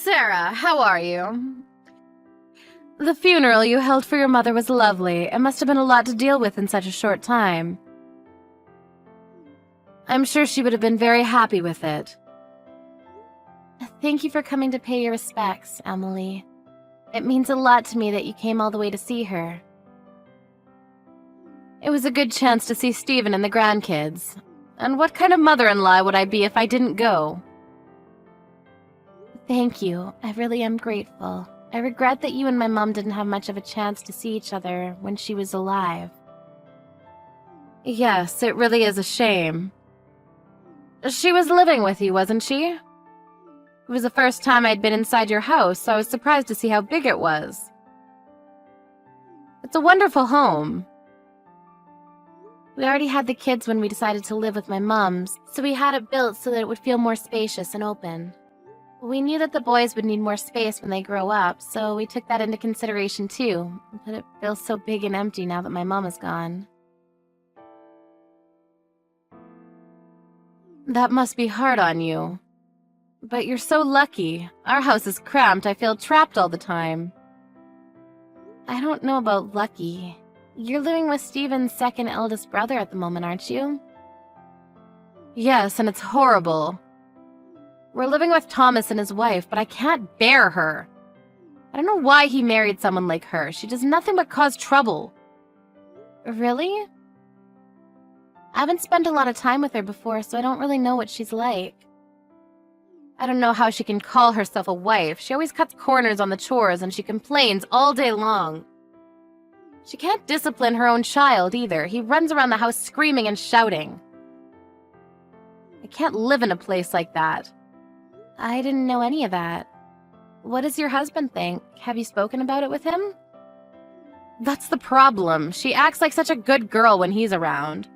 Sarah, how are you? The funeral you held for your mother was lovely. It must have been a lot to deal with in such a short time. I'm sure she would have been very happy with it. Thank you for coming to pay your respects, Emily. It means a lot to me that you came all the way to see her. It was a good chance to see Stephen and the grandkids. And what kind of mother-in-law would I be if I didn't go? Thank you. I really am grateful. I regret that you and my mom didn't have much of a chance to see each other when she was alive. Yes, it really is a shame. She was living with you, wasn't she? It was the first time I'd been inside your house, so I was surprised to see how big it was. It's a wonderful home. We already had the kids when we decided to live with my mom's, so we had it built so that it would feel more spacious and open. We knew that the boys would need more space when they grow up, so we took that into consideration too, but it feels so big and empty now that my mom is gone. That must be hard on you. But you're so lucky. Our house is cramped. I feel trapped all the time. I don't know about lucky. You're living with Stephen's second eldest brother at the moment, aren't you? Yes, and it's horrible. We're living with Thomas and his wife, but I can't bear her. I don't know why he married someone like her. She does nothing but cause trouble. Really? I haven't spent a lot of time with her before, so I don't really know what she's like. I don't know how she can call herself a wife. She always cuts corners on the chores, and she complains all day long. She can't discipline her own child, either. He runs around the house screaming and shouting. I can't live in a place like that. I didn't know any of that. What does your husband think? Have you spoken about it with him? That's the problem. She acts like such a good girl when he's around.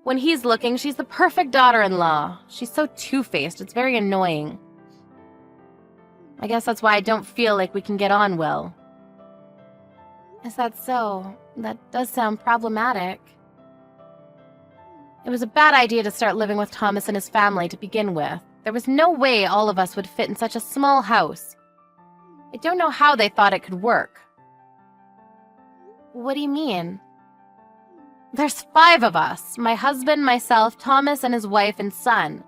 When he's looking, she's the perfect daughter-in-law. She's so two-faced, it's very annoying. I guess that's why I don't feel like we can get on well. Is that so? That does sound problematic. It was a bad idea to start living with Thomas and his family to begin with. There was no way all of us would fit in such a small house. I don't know how they thought it could work. What do you mean? There's 5 of us. My husband, myself, Thomas, and his wife and son.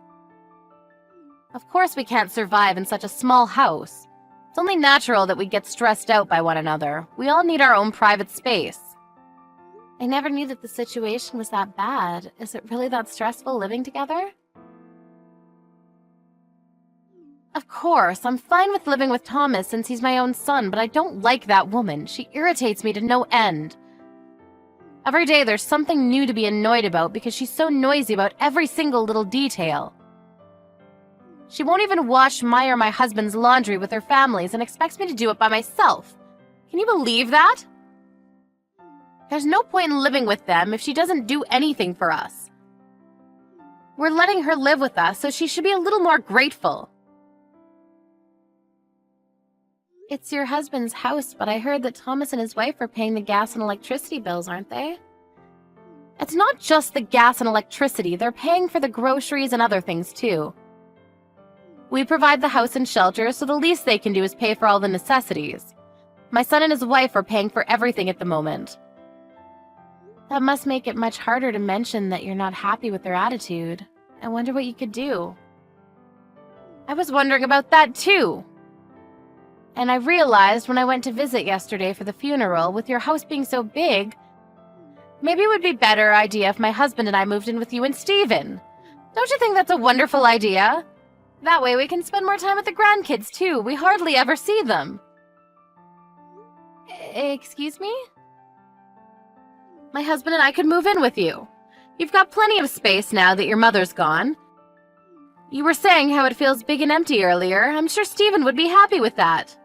Of course we can't survive in such a small house. It's only natural that we get stressed out by one another. We all need our own private space. I never knew that the situation was that bad. Is it really that stressful living together? Of course, I'm fine with living with Thomas since he's my own son, but I don't like that woman. She irritates me to no end. Every day there's something new to be annoyed about because she's so noisy about every single little detail. She won't even wash my or my husband's laundry with their families and expects me to do it by myself. Can you believe that? There's no point in living with them if she doesn't do anything for us. We're letting her live with us, so she should be a little more grateful. It's your husband's house, but I heard that Thomas and his wife are paying the gas and electricity bills, aren't they? It's not just the gas and electricity. They're paying for the groceries and other things, too. We provide the house and shelter, so the least they can do is pay for all the necessities. My son and his wife are paying for everything at the moment. That must make it much harder to mention that you're not happy with their attitude. I wonder what you could do. I was wondering about that, too. And I realized when I went to visit yesterday for the funeral, with your house being so big, maybe it would be a better idea if my husband and I moved in with you and Stephen. Don't you think that's a wonderful idea? That way we can spend more time with the grandkids, too. We hardly ever see them. Excuse me? My husband and I could move in with you. You've got plenty of space now that your mother's gone. You were saying how it feels big and empty earlier. I'm sure Stephen would be happy with that.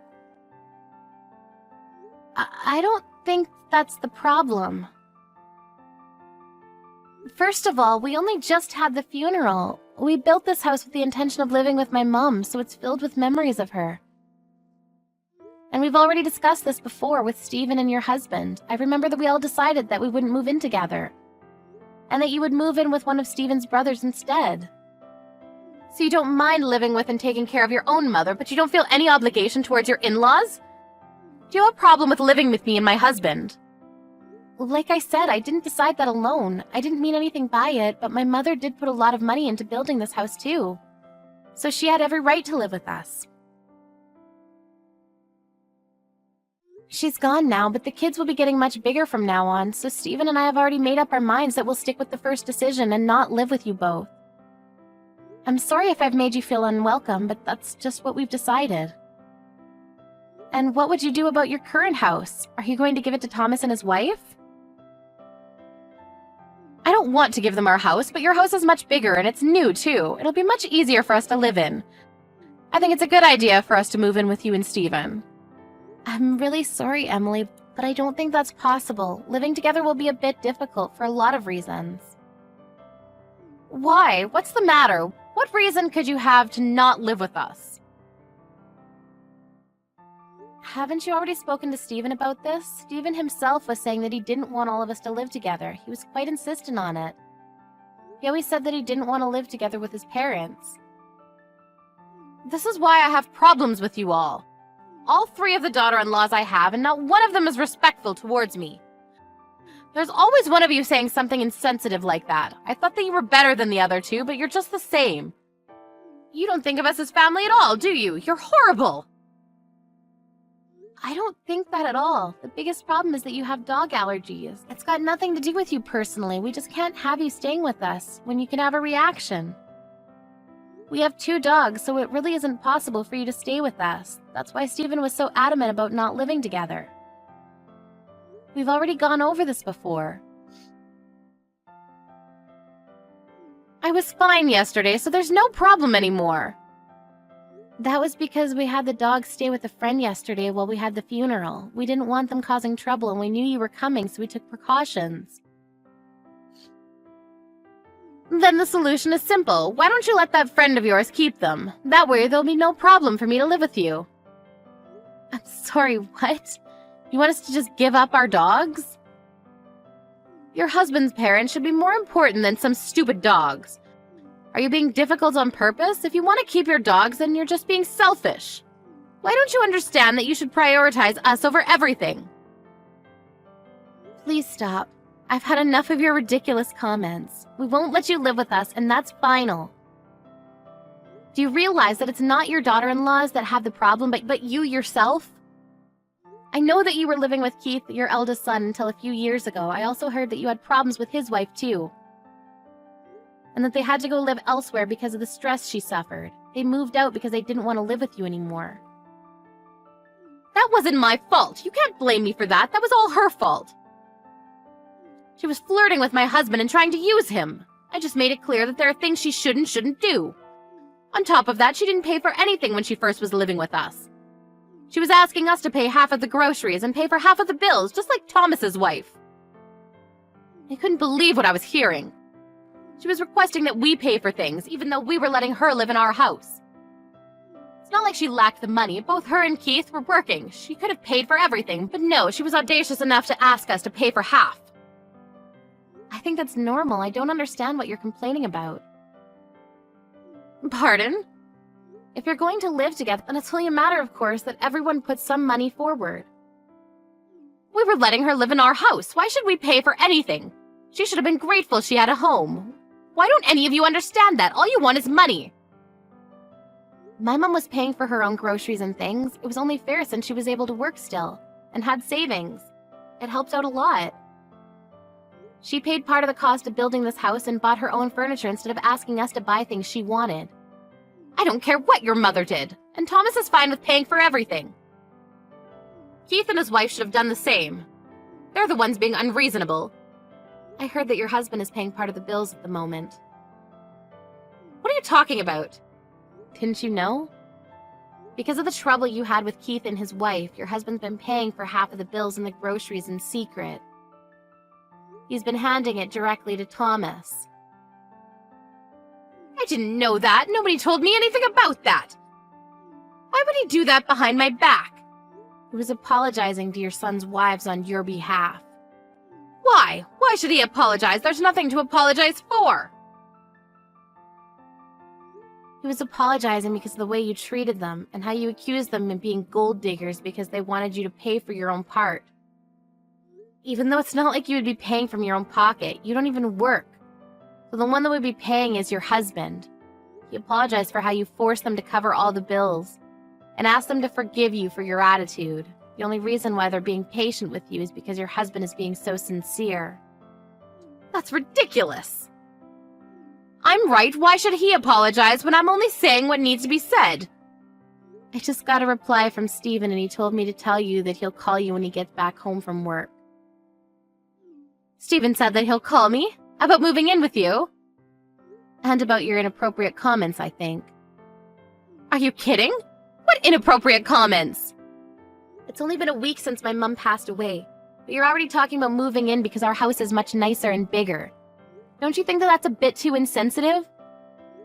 I don't think that's the problem. First of all, we only just had the funeral. We built this house with the intention of living with my mom, so it's filled with memories of her. And we've already discussed this before with Stephen and your husband. I remember that we all decided that we wouldn't move in together, and that you would move in with one of Stephen's brothers instead. So you don't mind living with and taking care of your own mother, but you don't feel any obligation towards your in-laws? Do you have a problem with living with me and my husband? Like I said, I didn't decide that alone. I didn't mean anything by it, but my mother did put a lot of money into building this house too. So she had every right to live with us. She's gone now, but the kids will be getting much bigger from now on, so Steven and I have already made up our minds that we'll stick with the first decision and not live with you both. I'm sorry if I've made you feel unwelcome, but that's just what we've decided. And what would you do about your current house? Are you going to give it to Thomas and his wife? I don't want to give them our house, but your house is much bigger and it's new too. It'll be much easier for us to live in. I think it's a good idea for us to move in with you and Steven. I'm really sorry, Emily, but I don't think that's possible. Living together will be a bit difficult for a lot of reasons. Why? What's the matter? What reason could you have to not live with us? Haven't you already spoken to Steven about this? Steven himself was saying that he didn't want all of us to live together. He was quite insistent on it. He always said that he didn't want to live together with his parents. This is why I have problems with you all. All 3 of the daughter-in-laws I have, and not one of them is respectful towards me. There's always one of you saying something insensitive like that. I thought that you were better than the other 2, but you're just the same. You don't think of us as family at all, do you? You're horrible! I don't think that at all. The biggest problem is that you have dog allergies. It's got nothing to do with you personally. We just can't have you staying with us when you can have a reaction. We have 2 dogs, so it really isn't possible for you to stay with us. That's why Steven was so adamant about not living together. We've already gone over this before. I was fine yesterday, so there's no problem anymore. That was because we had the dogs stay with a friend yesterday while we had the funeral. We didn't want them causing trouble, and we knew you were coming, so we took precautions. Then the solution is simple. Why don't you let that friend of yours keep them? That way there'll be no problem for me to live with you. I'm sorry, what? You want us to just give up our dogs? Your husband's parents should be more important than some stupid dogs. Are you being difficult on purpose? If you want to keep your dogs, then you're just being selfish. Why don't you understand that you should prioritize us over everything? Please stop. I've had enough of your ridiculous comments. We won't let you live with us, and that's final. Do you realize that it's not your daughter-in-laws that have the problem, but you yourself? I know that you were living with Keith, your eldest son, until a few years ago. I also heard that you had problems with his wife, too. And that they had to go live elsewhere because of the stress she suffered. They moved out because they didn't want to live with you anymore. That wasn't my fault. You can't blame me for that. That was all her fault. She was flirting with my husband and trying to use him. I just made it clear that there are things she shouldn't do. On top of that, she didn't pay for anything when she first was living with us. She was asking us to pay half of the groceries and pay for half of the bills, just like Thomas's wife. I couldn't believe what I was hearing. She was requesting that we pay for things, even though we were letting her live in our house. It's not like she lacked the money. Both her and Keith were working. She could have paid for everything, but no, she was audacious enough to ask us to pay for half. I think that's normal. I don't understand what you're complaining about. Pardon? If you're going to live together, then it's only a matter, of course, that everyone puts some money forward. We were letting her live in our house. Why should we pay for anything? She should have been grateful she had a home. Why don't any of you understand that? All you want is money. My mom was paying for her own groceries and things. It was only fair since she was able to work still and had savings. It helped out a lot. She paid part of the cost of building this house and bought her own furniture instead of asking us to buy things she wanted. I don't care what your mother did, and Thomas is fine with paying for everything. Keith and his wife should have done the same. They're the ones being unreasonable. I heard that your husband is paying part of the bills at the moment. What are you talking about? Didn't you know? Because of the trouble you had with Keith and his wife, your husband's been paying for half of the bills and the groceries in secret. He's been handing it directly to Thomas. I didn't know that. Nobody told me anything about that. Why would he do that behind my back? He was apologizing to your son's wives on your behalf. Why? Why should he apologize? There's nothing to apologize for. He was apologizing because of the way you treated them and how you accused them of being gold diggers because they wanted you to pay for your own part. Even though it's not like you would be paying from your own pocket, you don't even work. So the one that would be paying is your husband. He apologized for how you forced them to cover all the bills and asked them to forgive you for your attitude. The only reason why they're being patient with you is because your husband is being so sincere. That's ridiculous! I'm right, why should he apologize when I'm only saying what needs to be said? I just got a reply from Steven and he told me to tell you that he'll call you when he gets back home from work. Steven said that he'll call me? About moving in with you? And about your inappropriate comments, I think. Are you kidding? What inappropriate comments? It's only been a week since my mom passed away, but you're already talking about moving in because our house is much nicer and bigger. Don't you think that that's a bit too insensitive?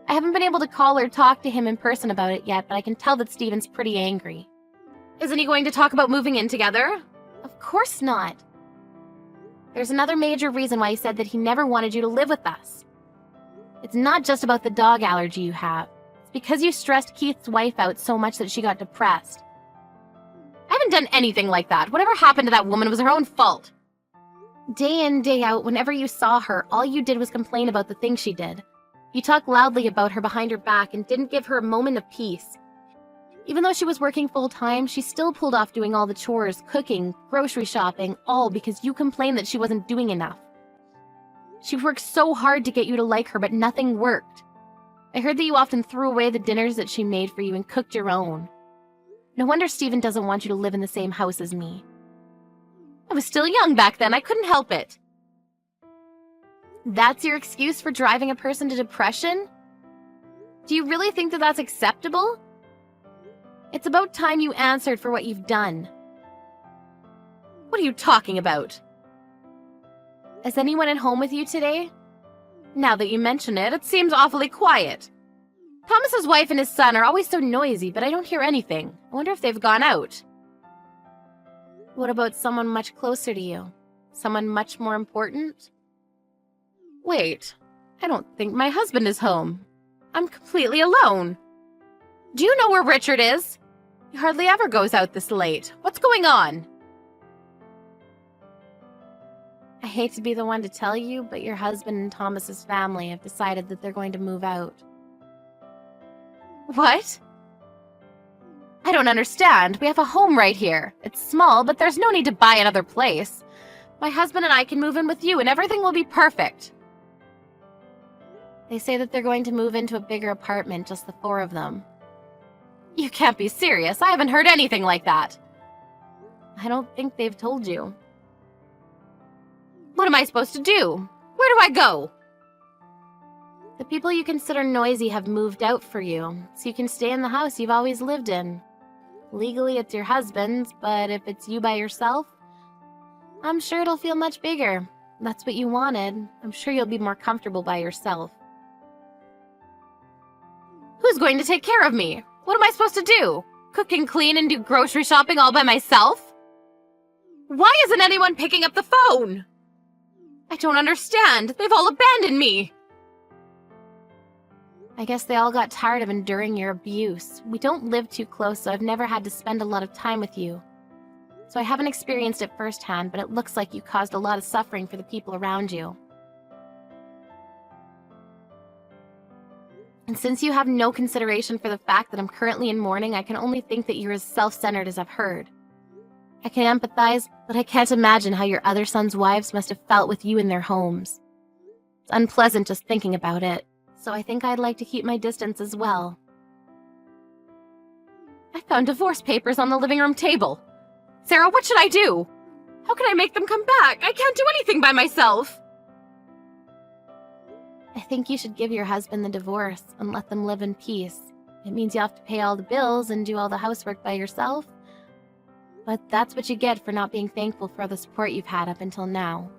I haven't been able to call or talk to him in person about it yet, but I can tell that Steven's pretty angry. Isn't he going to talk about moving in together? Of course not. There's another major reason why he said that he never wanted you to live with us. It's not just about the dog allergy you have. It's because you stressed Keith's wife out so much that she got depressed. I haven't done anything like that. Whatever happened to that woman was her own fault. Day in, day out, whenever you saw her, all you did was complain about the things she did. You talked loudly about her behind her back and didn't give her a moment of peace. Even though she was working full-time, she still pulled off doing all the chores, cooking, grocery shopping, all because you complained that she wasn't doing enough. She worked so hard to get you to like her, but nothing worked. I heard that you often threw away the dinners that she made for you and cooked your own. No wonder Steven doesn't want you to live in the same house as me. I was still young back then, I couldn't help it. That's your excuse for driving a person to depression? Do you really think that that's acceptable? It's about time you answered for what you've done. What are you talking about? Is anyone at home with you today? Now that you mention it, it seems awfully quiet. Thomas's wife and his son are always so noisy, but I don't hear anything. I wonder if they've gone out. What about someone much closer to you? Someone much more important? Wait, I don't think my husband is home. I'm completely alone. Do you know where Richard is? He hardly ever goes out this late. What's going on? I hate to be the one to tell you, but your husband and Thomas's family have decided that they're going to move out. What? I don't understand. We have a home right here. It's small, but there's no need to buy another place. My husband and I can move in with you and everything will be perfect. They say that they're going to move into a bigger apartment, just the four of them. You can't be serious. I haven't heard anything like that. I don't think they've told you. What am I supposed to do? Where do I go? The people you consider noisy have moved out for you, so you can stay in the house you've always lived in. Legally, it's your husband's, but if it's you by yourself, I'm sure it'll feel much bigger. That's what you wanted. I'm sure you'll be more comfortable by yourself. Who's going to take care of me? What am I supposed to do? Cook and clean and do grocery shopping all by myself? Why isn't anyone picking up the phone? I don't understand. They've all abandoned me. I guess they all got tired of enduring your abuse. We don't live too close, so I've never had to spend a lot of time with you. So I haven't experienced it firsthand, but it looks like you caused a lot of suffering for the people around you. And since you have no consideration for the fact that I'm currently in mourning, I can only think that you're as self-centered as I've heard. I can empathize, but I can't imagine how your other sons' wives must have felt with you in their homes. It's unpleasant just thinking about it, so I think I'd like to keep my distance as well. I found divorce papers on the living room table. Sarah, what should I do? How can I make them come back? I can't do anything by myself. I think you should give your husband the divorce and let them live in peace. It means you have to pay all the bills and do all the housework by yourself. But that's what you get for not being thankful for the support you've had up until now.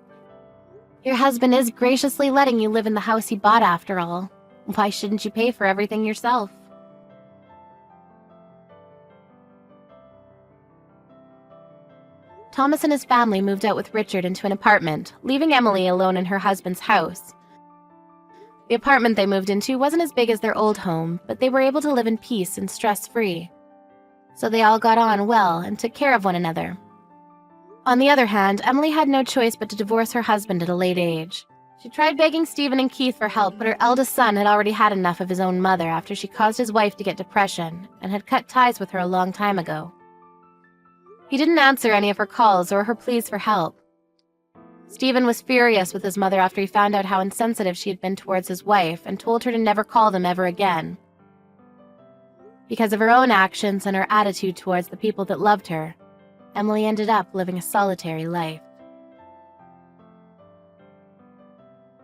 Your husband is graciously letting you live in the house he bought after all. Why shouldn't you pay for everything yourself? Thomas and his family moved out with Richard into an apartment, leaving Emily alone in her husband's house. The apartment they moved into wasn't as big as their old home, but they were able to live in peace and stress-free. So they all got on well and took care of one another. On the other hand, Emily had no choice but to divorce her husband at a late age. She tried begging Stephen and Keith for help, but her eldest son had already had enough of his own mother after she caused his wife to get depression and had cut ties with her a long time ago. He didn't answer any of her calls or her pleas for help. Stephen was furious with his mother after he found out how insensitive she had been towards his wife and told her to never call them ever again. Because of her own actions and her attitude towards the people that loved her, Emily ended up living a solitary life.